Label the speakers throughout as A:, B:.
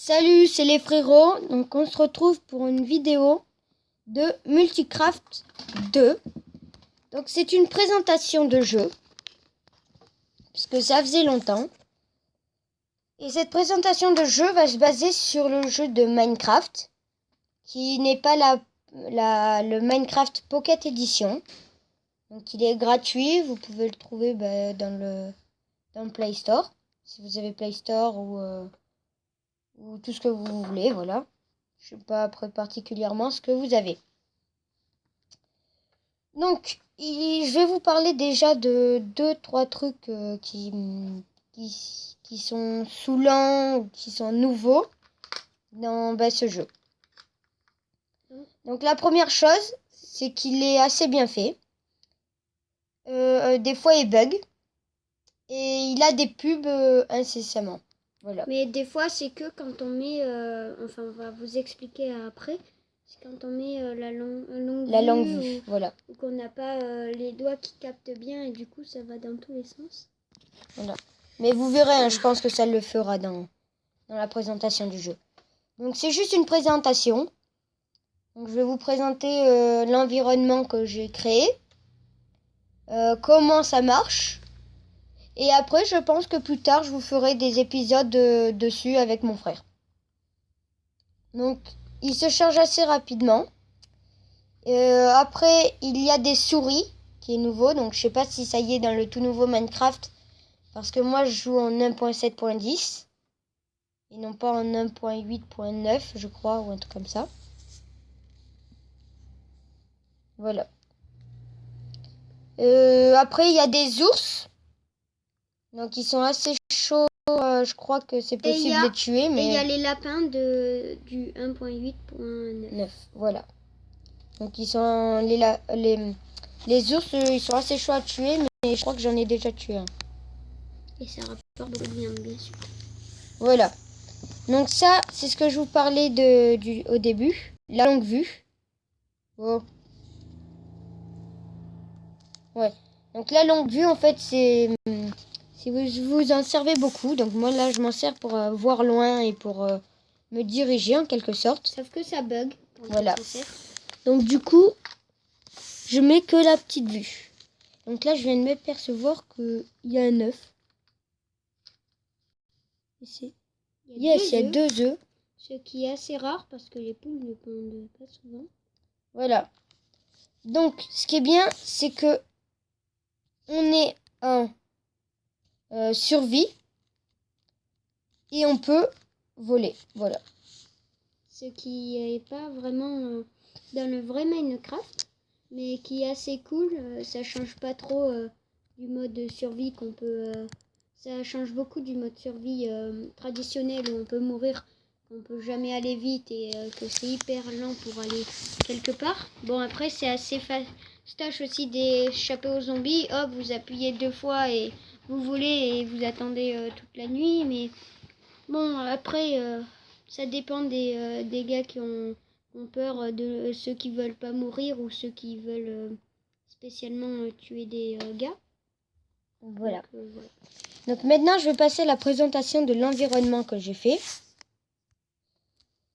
A: Salut, c'est les frérots. Donc on se retrouve pour une vidéo de Multicraft 2. Donc c'est une présentation de jeu, parce que ça faisait longtemps. Et cette présentation de jeu va se baser sur le jeu de Minecraft, qui n'est pas le Minecraft Pocket Edition. Donc il est gratuit, vous pouvez le trouver dans le Play Store, si vous avez Play Store ou tout ce que vous voulez, voilà. Je ne sais pas après particulièrement ce que vous avez. Donc, je vais vous parler déjà de 2-3 trucs qui sont saoulants ou qui sont nouveaux dans ce jeu. Donc la première chose, c'est qu'il est assez bien fait. Des fois il bug. Et il a des pubs incessamment. Voilà.
B: Mais des fois, c'est que quand on met... enfin, on va vous expliquer après. C'est quand on met la longue vue.
A: Voilà.
B: Ou qu'on n'a pas les doigts qui captent bien. Et du coup, ça va dans tous les sens.
A: Voilà. Mais vous verrez, je pense que ça le fera dans la présentation du jeu. Donc c'est juste une présentation. Donc je vais vous présenter l'environnement que j'ai créé. Comment ça marche. Et après, je pense que plus tard, je vous ferai des épisodes dessus avec mon frère. Donc, il se charge assez rapidement. Après, il y a des souris, qui est nouveau. Donc, je sais pas si ça y est dans le tout nouveau Minecraft. Parce que moi, je joue en 1.7.10. Et non pas en 1.8.9, je crois, ou un truc comme ça. Voilà. Après, il y a des ours. Donc, ils sont assez chauds. Je crois que c'est possible de les tuer. Mais
B: il y a les lapins du 1.8.9.
A: Voilà. Donc, ils sont les ours, ils sont assez chauds à tuer. Mais je crois que j'en ai déjà tué un.
B: Et ça rapporte beaucoup de viande, bien sûr.
A: Voilà. Donc, ça, c'est ce que je vous parlais au début. La longue vue. Oh. Ouais. Donc la longue vue, en fait, c'est si vous en servez beaucoup. Donc moi là, je m'en sers pour voir loin et pour me diriger en quelque sorte.
B: Sauf que ça bug.
A: Voilà. Donc du coup, je mets que la petite vue. Donc là, je viens de m'apercevoir qu'il y a un œuf. Ici. Il y a 2 œufs.
B: Ce qui est assez rare parce que les poules ne pondent pas souvent.
A: Voilà. Donc, ce qui est bien, c'est que on est en survie et on peut voler. Voilà.
B: Ce qui n'est pas vraiment dans le vrai Minecraft, mais qui est assez cool. Ça change pas trop du mode survie qu'on peut... ça change beaucoup du mode survie traditionnel où on peut mourir, qu'on peut jamais aller vite et que c'est hyper lent pour aller quelque part. Bon, après, c'est assez fastoche aussi d'échapper aux zombies. Hop, vous appuyez 2 fois et vous volez et vous attendez toute la nuit. Mais bon, après, ça dépend des gars qui ont peur, de ceux qui veulent pas mourir ou ceux qui veulent spécialement tuer des gars.
A: Voilà. Donc maintenant, je vais passer à la présentation de l'environnement que j'ai fait.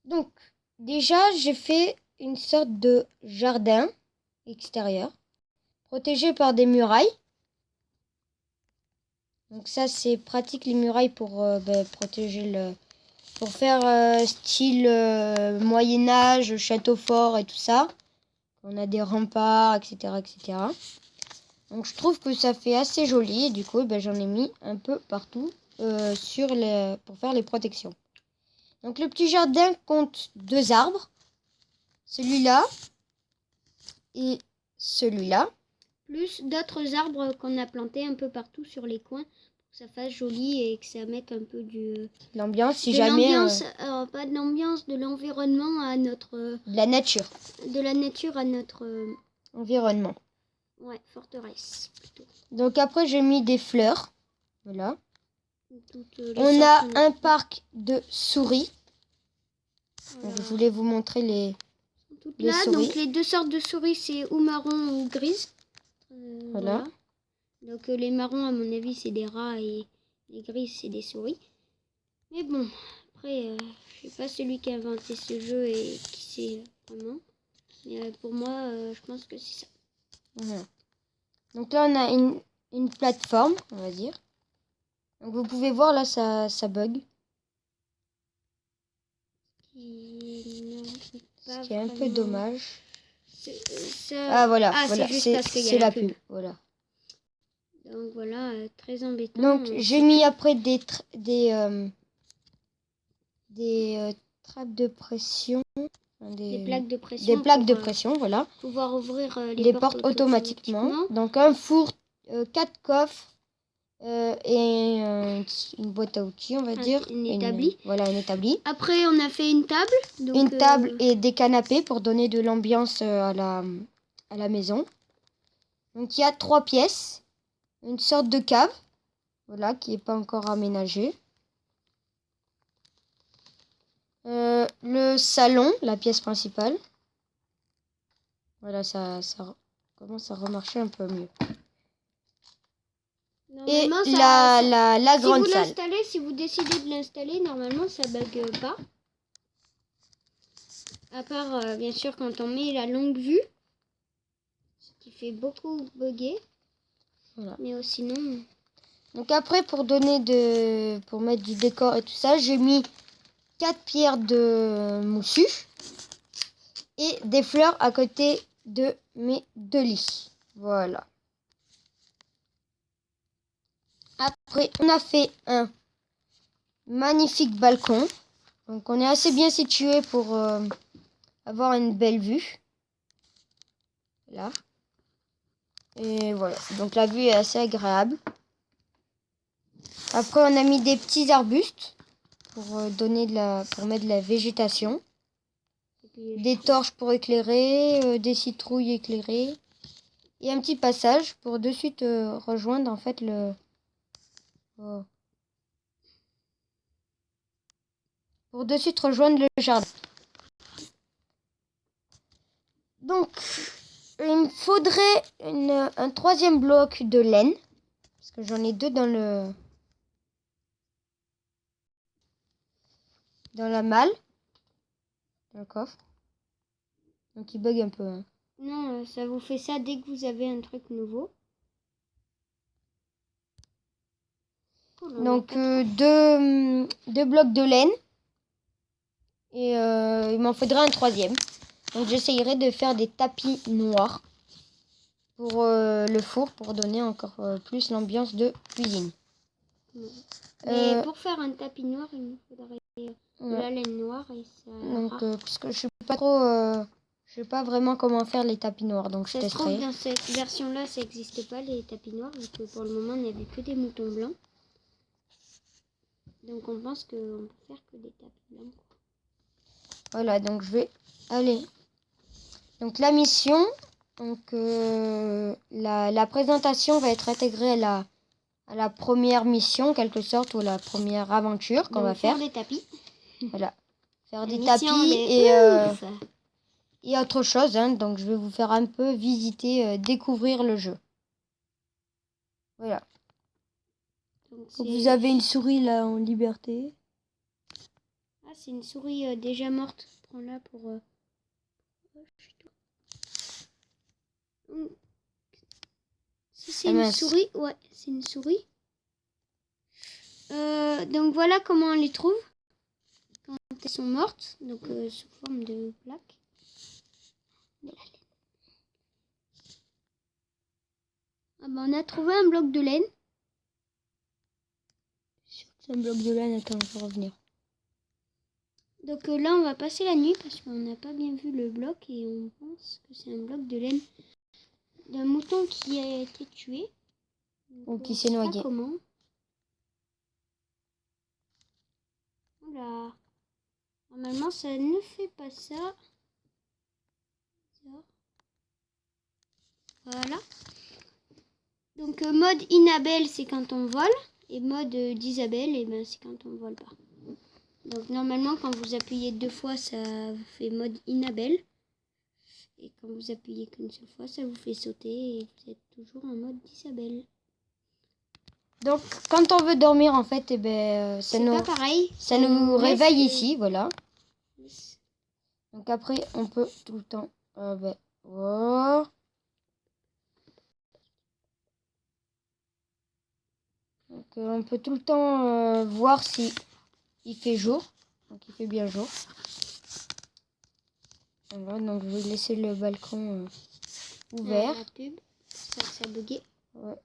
A: Donc, déjà, j'ai fait une sorte de jardin extérieur, protégé par des murailles. Donc ça, c'est pratique les murailles pour protéger pour faire style Moyen-Âge, château fort et tout ça. On a des remparts, etc., etc. Donc je trouve que ça fait assez joli et du coup j'en ai mis un peu partout pour faire les protections. Donc le petit jardin compte 2 arbres. Celui-là et celui-là.
B: Plus d'autres arbres qu'on a plantés un peu partout sur les coins pour que ça fasse joli et que ça mette un peu
A: l'ambiance, si jamais...
B: pas de l'ambiance, de l'environnement à notre...
A: de la nature.
B: De la nature à notre...
A: environnement.
B: Ouais, forteresse plutôt.
A: Donc après j'ai mis des fleurs. Voilà. On a un parc de souris. Voilà. Donc, je voulais vous montrer les souris.
B: Donc les 2 sortes de souris, c'est ou marron ou grise. Voilà. Donc les marrons, à mon avis, c'est des rats et les grises, c'est des souris. Mais bon, après, C'est pas celui qui a inventé ce jeu et qui sait vraiment. Mais pour moi, je pense que c'est ça.
A: Voilà. Donc là, on a une plateforme, on va dire. Donc vous pouvez voir là, ça bug. Ce qui est un peu dommage. Ah voilà, voilà, c'est la pub. Voilà.
B: Donc voilà, très embêtant.
A: Donc j'ai mis après des trappes de pression.
B: Des plaques de pression.
A: Des plaques de pression, voilà.
B: Pouvoir ouvrir
A: les portes automatiquement. Donc un four, 4 coffres et une boîte à outils, on va dire.
B: Une établi.
A: Voilà, une établi.
B: Après, on a fait une table. Donc,
A: une table et des canapés pour donner de l'ambiance à la maison. Donc il y a 3 pièces. Une sorte de cave, voilà, qui n'est pas encore aménagée. Le salon, la pièce principale. Voilà, ça commence à remarcher un peu mieux. Et la grande salle.
B: Si vous décidez de l'installer, normalement ça bug pas. À part, bien sûr, quand on met la longue vue, ce qui fait beaucoup bugger.
A: Voilà.
B: Mais sinon...
A: Donc après, pour mettre du décor et tout ça, j'ai mis 4 pierres de moussu et des fleurs à côté de mes 2 lits. Voilà. Après, on a fait un magnifique balcon. Donc on est assez bien situé pour avoir une belle vue. Là. Et voilà. Donc la vue est assez agréable. Après, on a mis des petits arbustes pour mettre de la végétation. Des torches pour éclairer, des citrouilles éclairées. Et un petit passage pour de suite rejoindre en fait pour de suite rejoindre le jardin. Donc, il me faudrait un 3e bloc de laine. Parce que j'en ai 2 dans la malle. Dans le coffre. Donc il bug un peu. Hein.
B: Non, ça vous fait ça dès que vous avez un truc nouveau.
A: Donc 2 blocs de laine. Et il m'en faudrait un 3e. Donc j'essayerai de faire des tapis noirs pour le four pour donner encore plus l'ambiance de cuisine.
B: Mais pour faire un tapis noir, il me faudrait de la laine noire et ça.
A: Donc parce que je sais pas trop, je sais pas vraiment comment faire les tapis noirs, donc je testerai.
B: Dans cette version-là, ça n'existe pas les tapis noirs, parce que pour le moment, on n'avait que des moutons blancs. Donc on pense qu'on peut faire que des tapis blancs.
A: Voilà, donc je vais aller. Donc la mission, donc la présentation va être intégrée à la première mission, en quelque sorte, ou la première aventure qu'on va faire.
B: Des tapis.
A: Voilà, faire des tapis et autre chose. Hein, donc je vais vous faire un peu visiter, découvrir le jeu. Voilà. Donc, vous avez une souris là en liberté.
B: Ah, c'est une souris déjà morte. Prends-la pour... Si c'est une souris, ouais, c'est une souris. Donc voilà comment on les trouve quand elles sont mortes, donc sous forme de plaques. Ah bah, on a trouvé un bloc de laine.
A: C'est un bloc de laine, attends, je vais revenir.
B: Donc là, on va passer la nuit parce qu'on n'a pas bien vu le bloc et on pense que c'est un bloc de laine d'un mouton qui a été tué.
A: Ou qui s'est noyé.
B: Comment? Oula. Normalement, ça ne fait pas ça. Voilà. Donc mode Inabelle, c'est quand on vole. Et mode d'Isabelle, et ben, c'est quand on vole pas. Donc normalement, quand vous appuyez 2 fois, ça vous fait mode Inabelle. Et quand vous appuyez qu'une seule fois, ça vous fait sauter et vous êtes toujours en mode d'Isabelle.
A: Donc, quand on veut dormir, en fait, ça
B: C'est pas pareil.
A: ça nous réveille ici, voilà. Donc après, on peut tout le temps... voir. Donc, on peut tout le temps voir si il fait jour. Donc, il fait bien jour. Voilà, donc je vais laisser le balcon ouvert.
B: La pub, ça a bugué.
A: Ouais.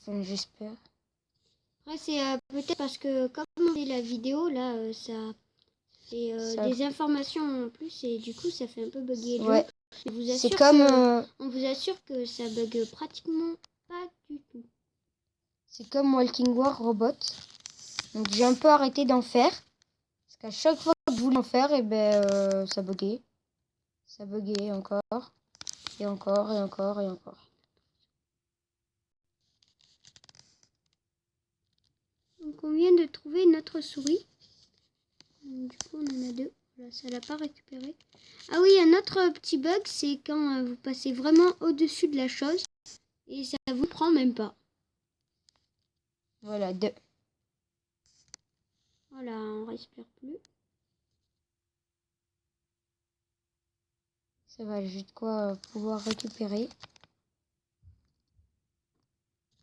A: Enfin, j'espère.
B: Après, c'est peut-être parce que comme on fait la vidéo, là, ça fait des informations en plus et du coup, ça fait un peu bugger le jeu.
A: C'est comme...
B: On vous assure que ça bug pratiquement pas du tout.
A: C'est comme Walking War Robot. Donc j'ai un peu arrêté d'en faire. Parce qu'à chaque fois que je voulais en faire, ça buguait. Ça buguait encore. Et encore, et encore, et encore.
B: Donc on vient de trouver notre souris. Donc, du coup on en a deux. Voilà, ça l'a pas récupéré. Ah oui, un autre petit bug, c'est quand vous passez vraiment au-dessus de la chose. Et ça vous prend même pas.
A: Voilà, deux.
B: Voilà, on respire plus.
A: Ça va, juste quoi pouvoir récupérer.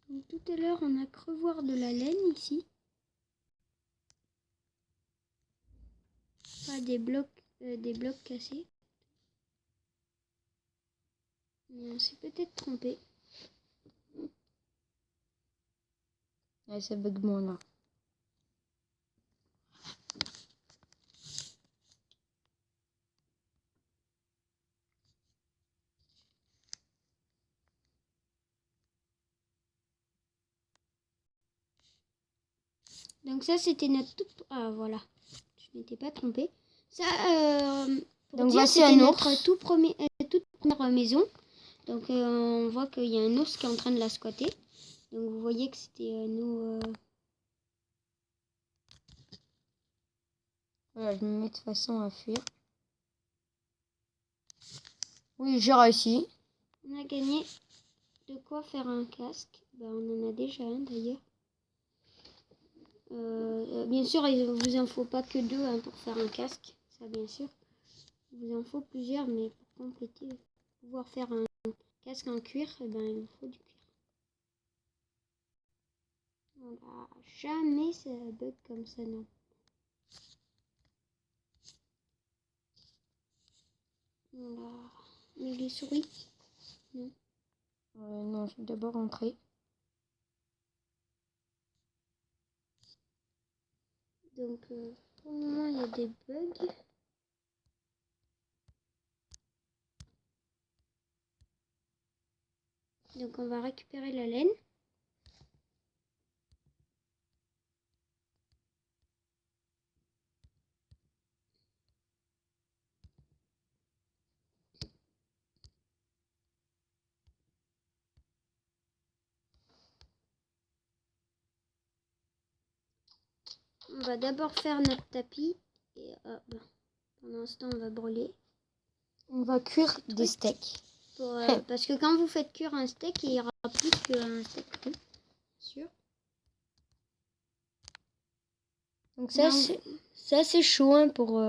B: Donc, tout à l'heure, on a cru voir de la laine ici. Pas des blocs cassés. Mais on s'est peut-être trompé.
A: Ouais, ça bug moins là.
B: Donc ça, c'était notre toute... Ah, voilà. Je m'étais pas trompée. Ça, pour
A: Donc
B: dire,
A: voici un
B: c'était
A: ours.
B: notre toute première maison. Donc on voit qu'il y a un ours qui est en train de la squatter. Donc vous voyez que c'était nous...
A: Voilà, je me mets de façon à fuir. Oui, j'ai réussi.
B: On a gagné de quoi faire un casque. Ben, on en a déjà un d'ailleurs. Bien sûr, il ne vous en faut pas que deux hein, pour faire un casque. Ça, bien sûr. Il vous en faut plusieurs, mais pour compléter, pour pouvoir faire un casque en cuir, il vous faut du cuir. Voilà. Jamais ça bug comme ça, non. Voilà. Mais les souris, non.
A: Non, je vais d'abord rentrer.
B: Donc, pour le moment, il y a des bugs. Donc, on va récupérer la laine. On va d'abord faire notre tapis. Et pendant ce temps, on va brûler.
A: On va cuire des steaks.
B: Parce que quand vous faites cuire un steak, il y aura plus qu'un steak cru. Sûr.
A: Donc ça, c'est assez chaud hein, pour...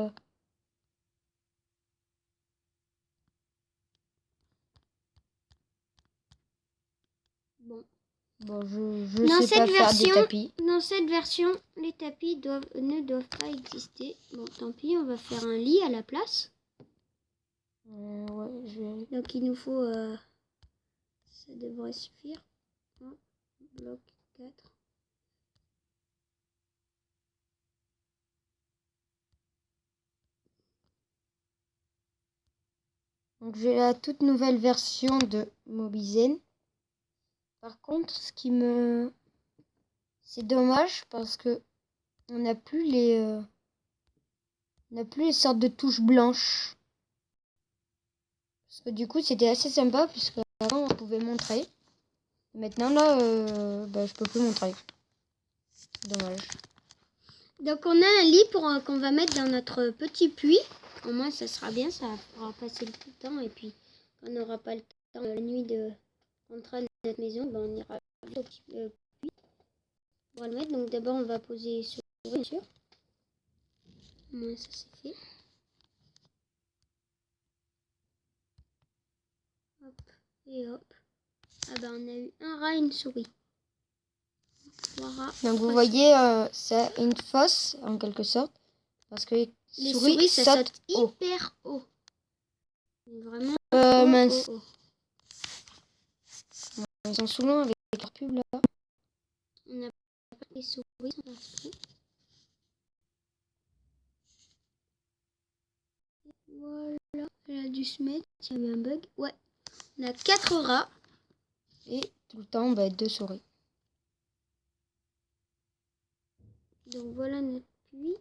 A: Bon, je sais pas faire des tapis.
B: Dans cette version, les tapis ne doivent pas exister. Bon, tant pis, on va faire un lit à la place.
A: Ouais,
B: Donc il nous faut... ça devrait suffire. Hop, bloc 4.
A: Donc j'ai la toute nouvelle version de Mobizen. Par contre, c'est dommage parce que on n'a plus les sortes de touches blanches. Parce que du coup, c'était assez sympa puisque avant on pouvait montrer. Maintenant là, je peux plus montrer. Dommage.
B: Donc on a un lit qu'on va mettre dans notre petit puits. Au moins ça sera bien, ça pourra passer le temps. Et puis quand on n'aura pas le temps la nuit de rentrer à notre maison, on ira au petit puits. On va le mettre. Donc d'abord, on va poser sur bien sûr. Au moins, ça c'est fait. Hop et hop. Ah bah on a eu un rat et une souris. Voilà.
A: Donc vous voyez, c'est une fosse en quelque sorte. Parce que
B: les souris ça saute hyper haut. Vraiment
A: mince.
B: haut.
A: Ils sont sous l'eau avec leur pub là.
B: On a pas les souris sont parties. Voilà, elle a dû se mettre. Il y a eu un bug. Ouais. On a 4 rats.
A: Et tout le temps, 2 souris.
B: Donc voilà notre puits.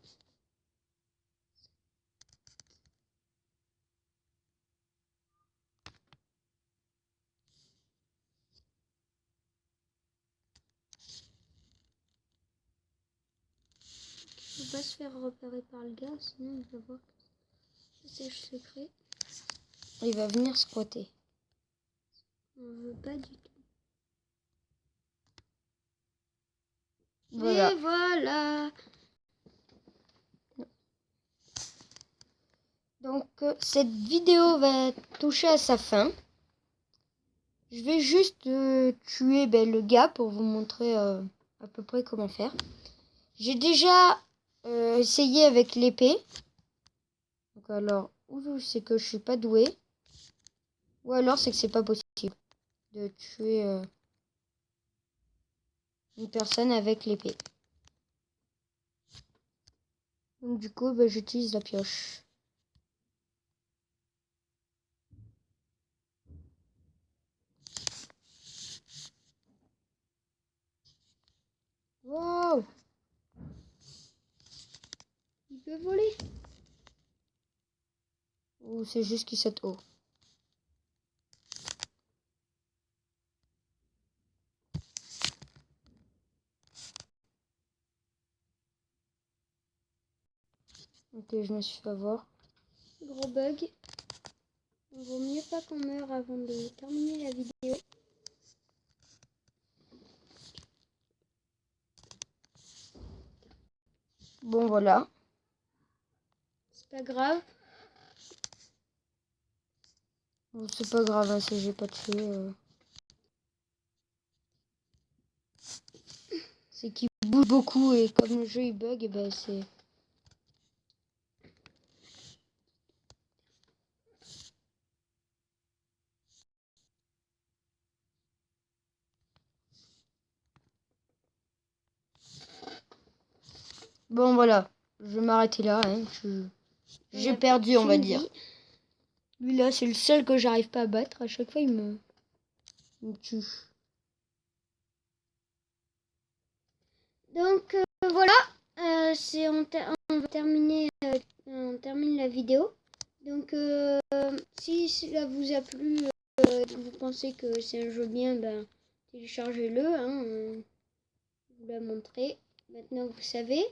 B: Il ne faut pas se faire repérer par le gars, sinon il va voir que c'est secret.
A: Il va venir squatter.
B: On veut pas du tout.
A: Voilà.
B: Et voilà.
A: Donc cette vidéo va toucher à sa fin. Je vais juste tuer le gars pour vous montrer à peu près comment faire. J'ai déjà essayé avec l'épée. Donc alors, ou c'est que je suis pas doué, ou alors c'est que c'est pas possible de tuer une personne avec l'épée. Donc du coup, j'utilise la pioche. Wow!
B: Il peut voler.
A: Ou c'est juste qu'il saute haut. Ok, je me suis fait avoir.
B: Gros bug. Il vaut mieux pas qu'on meure avant de terminer la vidéo.
A: Bon voilà.
B: C'est pas grave.
A: Bon, c'est pas grave hein, si j'ai pas tué. C'est qu'il bouge beaucoup et comme le jeu il bug, et c'est... Bon voilà, je vais m'arrêter là. Hein. J'ai perdu, on va dire. Lui là, c'est le seul que j'arrive pas à battre. À chaque fois, il me tue.
B: Donc voilà, on va terminer, on termine la vidéo. Donc si cela vous a plu, vous pensez que c'est un jeu bien, téléchargez-le. Hein, je vous l'ai montré. Maintenant vous savez.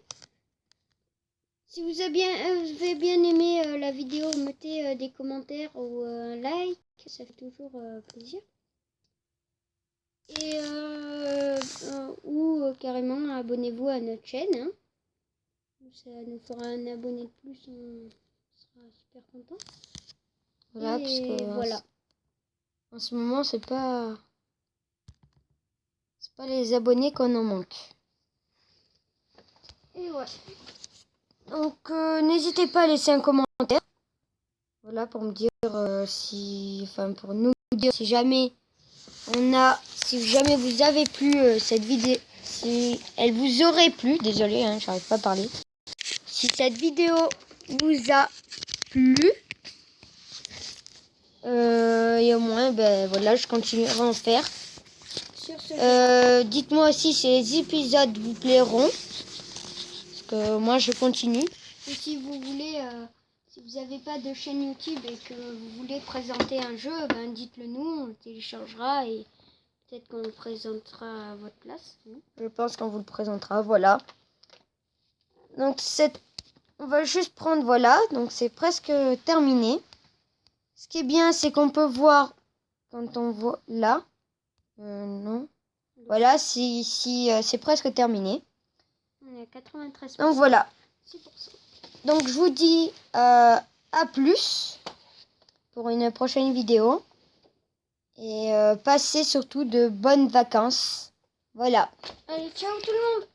B: Si vous avez bien aimé la vidéo, mettez des commentaires ou un like, ça fait toujours plaisir. Et ou carrément abonnez-vous à notre chaîne. Hein. Ça nous fera un abonné de plus, on sera super content.
A: Voilà,
B: et
A: parce que
B: voilà.
A: En ce moment, c'est pas les abonnés qu'on en manque.
B: Et ouais.
A: Donc n'hésitez pas à laisser un commentaire. Voilà pour me dire pour nous dire si jamais vous avez plu cette vidéo, si elle vous aurait plu, désolé, hein, j'arrive pas à parler. Si cette vidéo vous a plu, et au moins, voilà, je continuerai à en faire.
B: Sur ce
A: dites-moi aussi si les épisodes vous plairont, parce que moi je continue.
B: Et si vous voulez, si vous n'avez pas de chaîne YouTube et que vous voulez présenter un jeu, dites-le nous, on le téléchargera et peut-être qu'on le présentera à votre place.
A: Je pense qu'on vous le présentera, voilà. Donc on va juste prendre, voilà, donc c'est presque terminé. Ce qui est bien, c'est qu'on peut voir quand on voit là. Non. Voilà, c'est presque terminé.
B: On est à 93%.
A: Donc voilà.
B: 6%.
A: Donc je vous dis à plus pour une prochaine vidéo. Et passez surtout de bonnes vacances. Voilà.
B: Allez, ciao tout le monde!